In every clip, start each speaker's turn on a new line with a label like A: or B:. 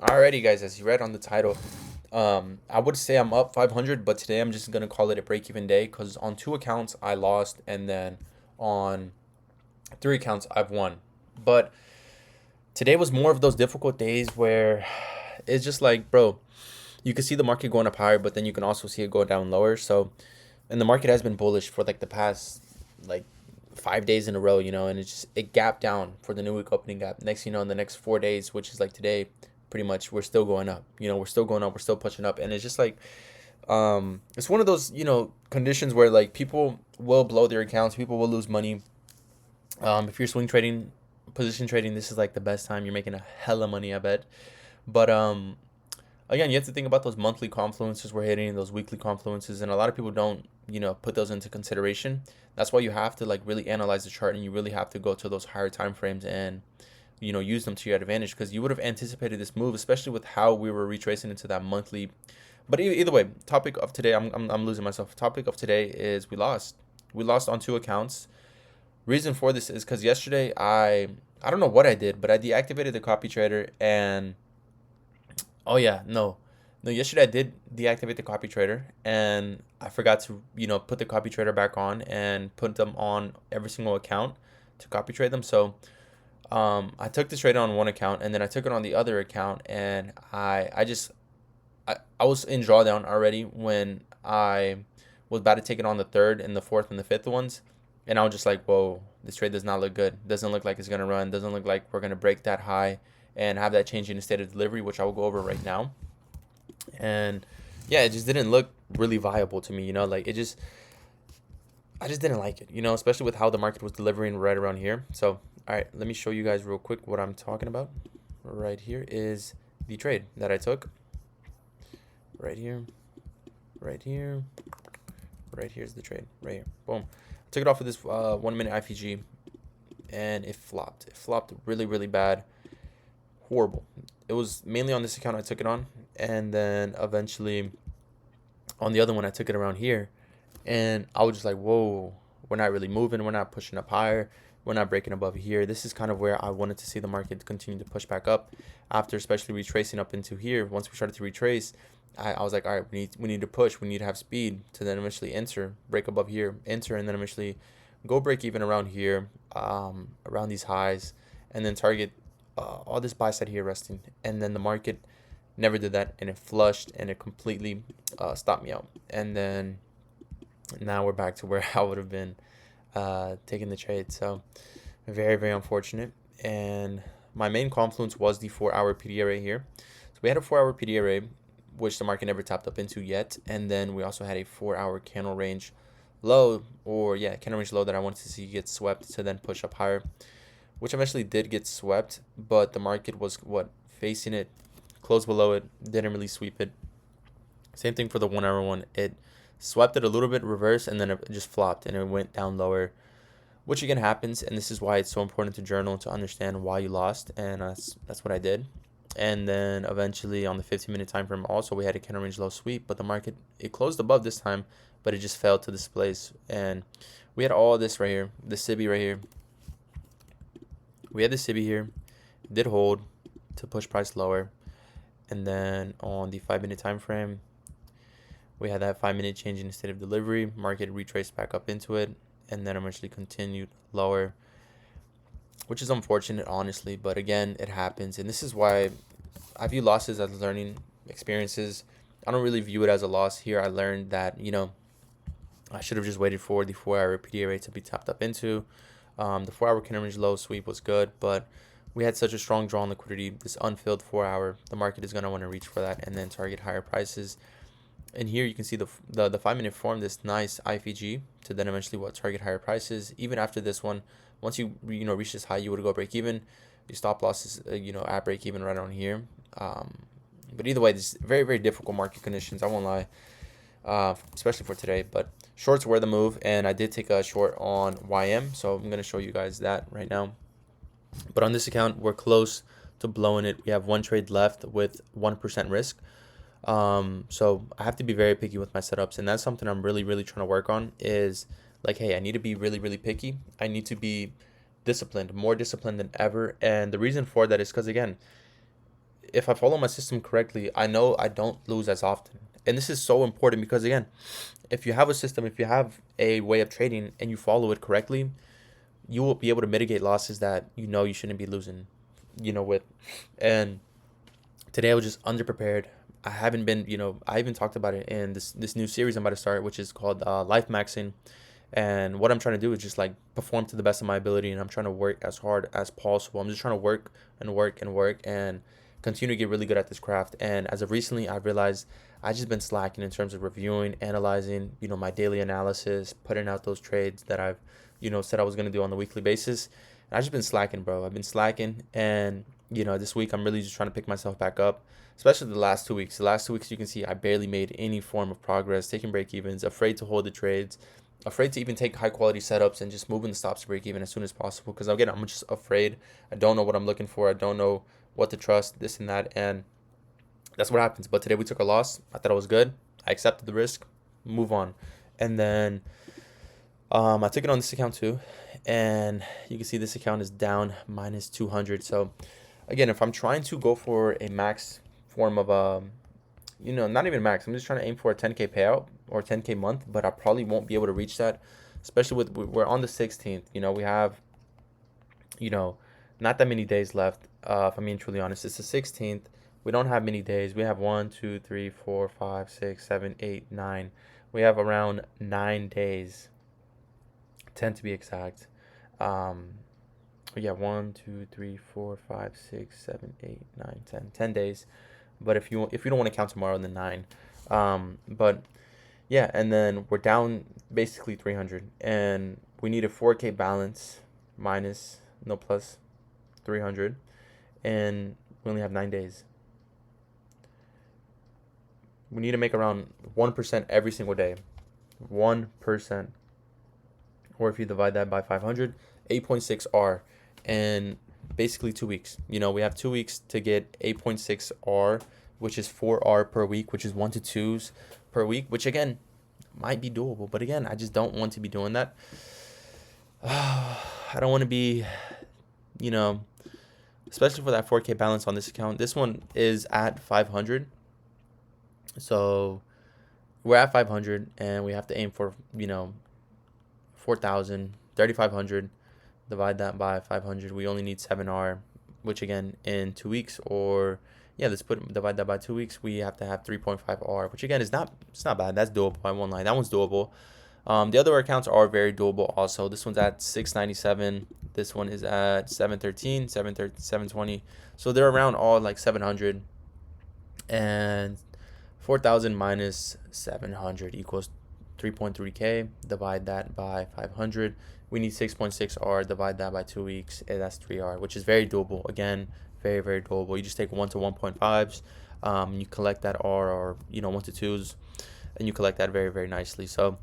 A: Alrighty, guys, as you read on the title, I would say I'm up 500, but today I'm just gonna call it a break-even day because on two accounts I lost, and then on three accounts I've won. But today was more of those difficult days where it's just like, bro, you can see the market going up higher, but then you can also see it go down lower. So, and the market has been bullish for like the past like 5 days in a row, and it gapped down for the new week opening gap. Next, in the next 4 days, which is like today, pretty much we're still going up. We're still going up, we're still pushing up, and it's just like it's one of those conditions where like people will blow their accounts, people will lose money. If you're swing trading, position trading, this is like the best time. You're making a hella money, I bet. But again, you have to think about those monthly confluences we're hitting, those weekly confluences, and a lot of people don't, put those into consideration. That's why you have to like really analyze the chart, and you really have to go to those higher time frames and use them to your advantage, because you would have anticipated this move, especially with how we were retracing into that monthly. But either way, topic of today, I'm losing myself. Topic of today is we lost on two accounts. Reason for this is because yesterday I don't know what I did, but I deactivated the copy trader. And oh yeah, no, yesterday I did deactivate the copy trader, and I forgot to put the copy trader back on and put them on every single account to copy trade them. So I took this trade on one account, and then I took it on the other account, and I was in drawdown already when I was about to take it on the third and the fourth and the fifth ones. And I was just like, whoa, this trade does not look good. Doesn't look like it's going to run. Doesn't look like we're going to break that high and have that change in the state of delivery, which I will go over right now. And yeah, it just didn't look really viable to me, like I just didn't like it, especially with how the market was delivering right around here. So, all right, let me show you guys real quick what I'm talking about. Right here is the trade that I took. Right here, right here, right here's the trade. Right here, boom. Took it off of this 1 minute IFVG, and it flopped. It flopped really, really bad. Horrible. It was mainly on this account I took it on, and then eventually on the other one I took it around here, and I was just like, whoa, we're not really moving. We're not pushing up higher. We're not breaking above here. This is kind of where I wanted to see the market continue to push back up after, especially retracing up into here. Once we started to retrace, I was like, all right, we need to push. We need to have speed to then eventually enter, break above here, enter, and then eventually go break even around here, around these highs, and then target all this buy side here resting. And then the market never did that, and it flushed, and it completely stopped me out. And then now we're back to where I would have been taking the trade. So very, very unfortunate. And my main confluence was the 4-hour PDA array here. So we had a 4-hour PDA array, which the market never tapped up into yet. And then we also had a 4-hour candle range low, candle range low that I wanted to see get swept to then push up higher, which eventually did get swept. But the market was facing it, closed below it, didn't really sweep it. Same thing for the 1-hour one. It swept it a little bit reverse, and then it just flopped and it went down lower, which again happens. And this is why it's so important to journal, to understand why you lost. And that's what I did. And then eventually on the 15-minute time frame also, we had a candle range low sweep, but the market, it closed above this time, but it just fell to this place. And we had all this right here, the SIBI right here. We had the SIBI here, did hold to push price lower. And then on the 5-minute time frame, we had that 5-minute change in the state of delivery. Market retraced back up into it, and then eventually continued lower, which is unfortunate, honestly. But again, it happens. And this is why I view losses as learning experiences. I don't really view it as a loss here. I learned that, I should have just waited for the 4-hour PDA rate to be tapped up into. The 4-hour candle range low sweep was good, but we had such a strong draw on liquidity. This unfilled 4-hour, the market is going to want to reach for that and then target higher prices. And here you can see the 5-minute form this nice IFVG to then eventually target higher prices. Even after this one, once you reach this high, you would go break even. Your stop loss is at break even right on here. But either way, this is very, very difficult market conditions. I won't lie, especially for today. But shorts were the move, and I did take a short on YM, so I'm gonna show you guys that right now. But on this account, we're close to blowing it. We have one trade left with 1% risk. So I have to be very picky with my setups, and that's something I'm really, really trying to work on. Is like, hey, I need to be really, really picky. I need to be disciplined, more disciplined than ever. And the reason for that is because, again, if I follow my system correctly, I know I don't lose as often. And this is so important because, again, if you have a system, if you have a way of trading and you follow it correctly, you will be able to mitigate losses that you shouldn't be losing, with. And today I was just underprepared. I haven't been, I even talked about it in this new series I'm about to start, which is called Life Maxing. And what I'm trying to do is just like perform to the best of my ability, and I'm trying to work as hard as possible. I'm just trying to work and work and work and continue to get really good at this craft. And as of recently, I've realized I've just been slacking in terms of reviewing, analyzing, my daily analysis, putting out those trades that I've, said I was going to do on the weekly basis. And I've just been slacking, bro. I've been slacking. And, this week I'm really just trying to pick myself back up, especially the last 2 weeks. The last 2 weeks, you can see I barely made any form of progress, taking break evens, afraid to hold the trades, afraid to even take high quality setups and just moving the stops to break even as soon as possible. Because again, I'm just afraid. I don't know what I'm looking for. I don't know what to trust, this and that. And that's what happens. But today we took a loss. I thought it was good. I accepted the risk, move on. And then I took it on this account too. And you can see this account is down minus 200. So again, if I'm trying to go for a max form of not even max, I'm just trying to aim for a 10K payout or 10K month, but I probably won't be able to reach that, especially we're on the 16th. We have, not that many days left. If I'm being truly honest, it's the 16th. We don't have many days. We have 1, 2, 3, 4, 5, 6, 7, 8, 9. We have around 9 days, 10 to be exact. Yeah, 1, 2, 3, 4, 5, 6, 7, 8, 9, 10. 10 days. But if you don't want to count tomorrow, then 9. But yeah, and then we're down basically 300, and we need a 4K balance minus no plus 300, and we only have 9 days. We need to make around 1% every single day. 1%. Or if you divide that by 500, 8.6 R. And basically 2 weeks. We have 2 weeks to get 8.6 R, which is 4 R per week, which is 1 to 2s per week, which again might be doable. But again, I just don't want to be doing that. I don't want to be, especially for that 4K balance on this account. This one is at 500. So we're at 500 and we have to aim for, 4,000, 3,500. Divide that by 500. We only need 7R, which again in 2 weeks, or yeah, divide that by 2 weeks. We have to have 3.5R, which again it's not bad. That's doable. I won't lie. That one's doable. The other accounts are very doable also. This one's at 697. This one is at 713, 720. So they're around all like 700, and 4,000 minus 700 equals 3.3K. Divide that by 500. We need 6.6 R. Divide that by 2 weeks, and that's 3 R, which is very doable. Again, very, very doable. You just take 1 to 1.5s. You collect that R, or 1 to 2s, and you collect that very, very nicely. So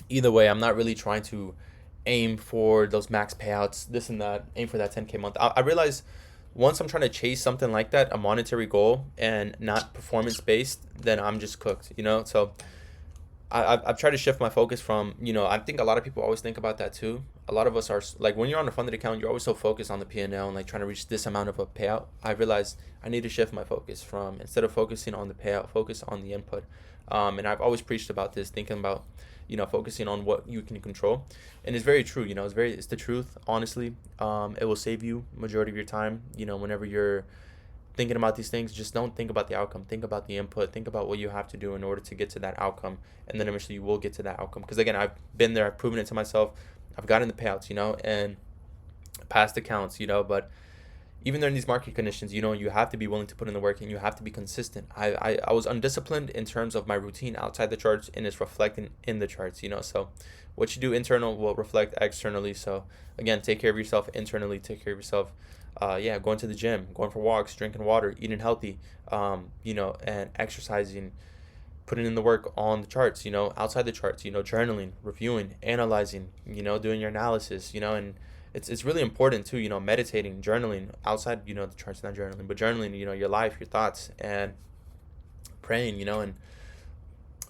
A: either way, I'm not really trying to aim for those max payouts, this and that, aim for that 10K month. I realize once I'm trying to chase something like that, a monetary goal and not performance based, then I'm just cooked, So I've tried to shift my focus from, I think a lot of people always think about that too. A lot of us are like, when you're on a funded account, you're always so focused on the P&L and like trying to reach this amount of a payout. I realized I need to shift my focus from, instead of focusing on the payout, focus on the input. And I've always preached about this, thinking about, focusing on what you can control. And it's very true, it's the truth, honestly. It will save you majority of your time, whenever you're thinking about these things. Just don't think about the outcome. Think about the input. Think about what you have to do in order to get to that outcome. And then eventually you will get to that outcome. Because again, I've been there. I've proven it to myself. I've gotten the payouts, and past accounts, but even during these market conditions, you have to be willing to put in the work and you have to be consistent. I was undisciplined in terms of my routine outside the charts, and it's reflecting in the charts, So what you do internal will reflect externally. So again, take care of yourself internally, take care of yourself. Going to the gym, going for walks, drinking water, eating healthy, and exercising, putting in the work on the charts, outside the charts, journaling, reviewing, analyzing, doing your analysis, and it's really important too, meditating, journaling outside, the charts, not journaling, but journaling, your life, your thoughts, and praying, and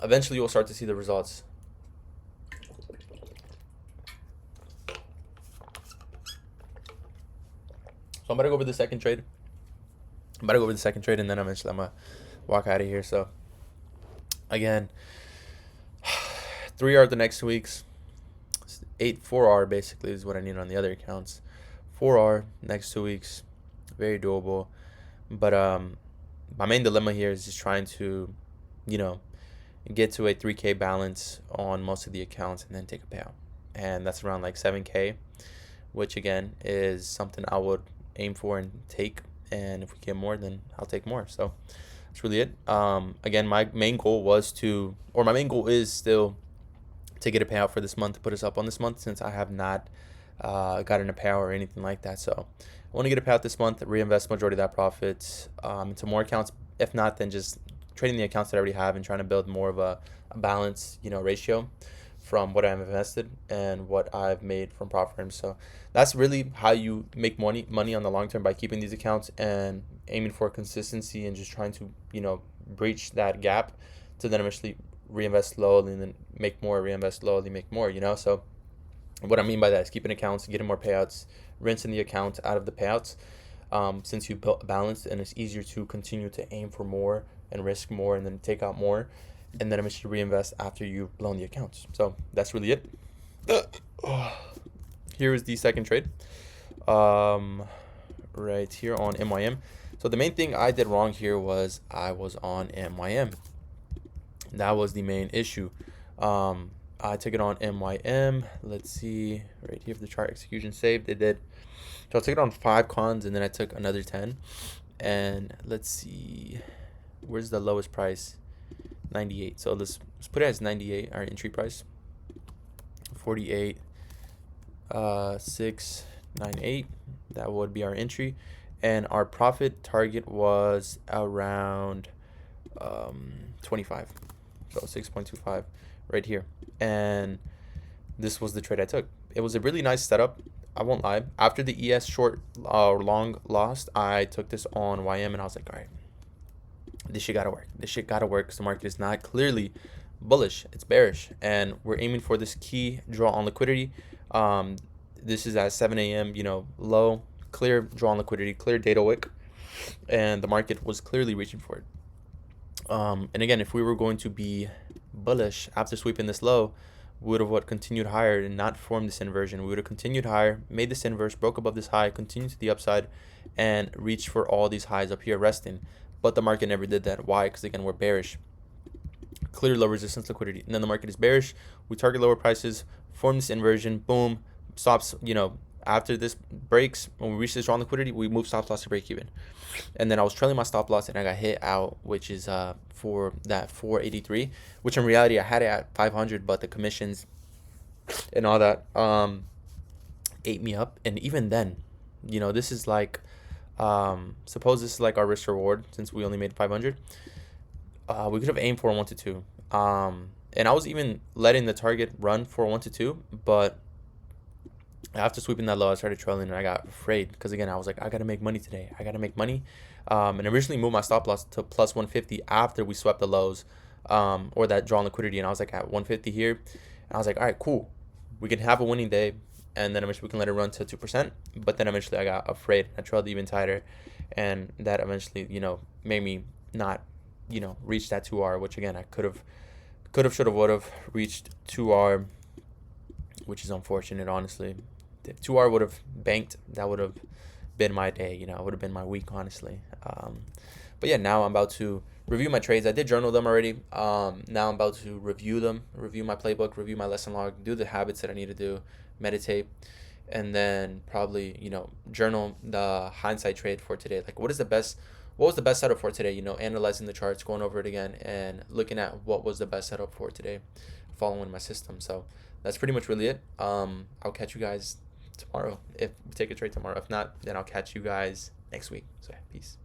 A: eventually you'll start to see the results. So I'm going to go over the second trade. I'm about to go over the second trade, and then I'm gonna walk out of here. So again, 3R the next 2 weeks, 4R basically is what I need on the other accounts. 4R next 2 weeks, very doable. But my main dilemma here is just trying to, you know, get to a 3K balance on most of the accounts and then take a payout. And that's around like 7K, which again is something I would aim for and take. And if we get more, then I'll take more. So that's really it. Again, my main goal is still to get a payout for this month, to put us up on this month, since I have not gotten a payout or anything like that. So I want to get a payout this month, reinvest majority of that profit into more accounts. If not, then just trading the accounts that I already have and trying to build more of a balance, ratio from what I've invested and what I've made from prop firms. So that's really how you make money on the long term, by keeping these accounts and aiming for consistency and just trying to, breach that gap to then eventually reinvest slowly and then make more, reinvest slowly, make more, So what I mean by that is keeping accounts, getting more payouts, rinsing the account out of the payouts. Since you built a balance, and it's easier to continue to aim for more and risk more and then take out more, and then eventually reinvest after you've blown the accounts. So that's really it. Here is the second trade. Right here on MYM. So the main thing I did wrong here was I was on MYM. That was the main issue. I took it on MYM. Let's see right here, if the chart execution saved, it did. So I took it on 5 cons, and then I took another 10. And let's see, where's the lowest price? 98. So let's put it as 98, our entry price. 48, 698. That would be our entry, and our profit target was around 25. So 6.25 right here. And this was the trade I took. It was a really nice setup, I won't lie. After the ES short long lost, I took this on YM, and I was like, all right, this shit gotta work. This shit gotta work, because the market is not clearly bullish, it's bearish, and we're aiming for this key draw on liquidity. This is at 7 a.m. Low, clear draw on liquidity, clear data wick, and the market was clearly reaching for it. And again, if we were going to be bullish after sweeping this low, we would have continued higher and not formed this inversion. We would have continued higher, made this inverse, broke above this high, continued to the upside, and reached for all these highs up here resting. But the market never did that. Why? Because again, we're bearish. Clear low resistance liquidity, and then the market is bearish. We target lower prices, form this inversion, boom, stops. After this breaks, when we reach this strong liquidity, we move stop loss to break even. And then I was trailing my stop loss, and I got hit out, which is for that 483, which in reality I had it at 500, but the commissions and all that ate me up. And even then, this is like, suppose this is like our risk reward, since we only made 500. We could have aimed for 1 to 2. And I was even letting the target run for 1 to 2, but after sweeping that low, I started trailing, and I got afraid, because again, I was like, I gotta make money today. I gotta make money. And originally moved my stop loss to plus 150 after we swept the lows, or that drawn liquidity, and I was like at 150 here, and I was like, all right, cool, we can have a winning day, and then eventually we can let it run to 2%. But then eventually I got afraid. I trailed even tighter, and that eventually, made me not, reach that 2R, which again, I could have, should have, would have reached 2R, which is unfortunate, honestly. If 2R would have banked, that would have been my day, it would have been my week, honestly. But yeah, now I'm about to review my trades. I did journal them already. Now I'm about to review them, review my playbook, review my lesson log, do the habits that I need to do, meditate, and then probably, journal the hindsight trade for today. Like, what was the best setup for today? Analyzing the charts, going over it again, and looking at what was the best setup for today, following my system. So that's pretty much really it. I'll catch you guys tomorrow if we take a trade tomorrow. If not, then I'll catch you guys next week. So yeah, peace.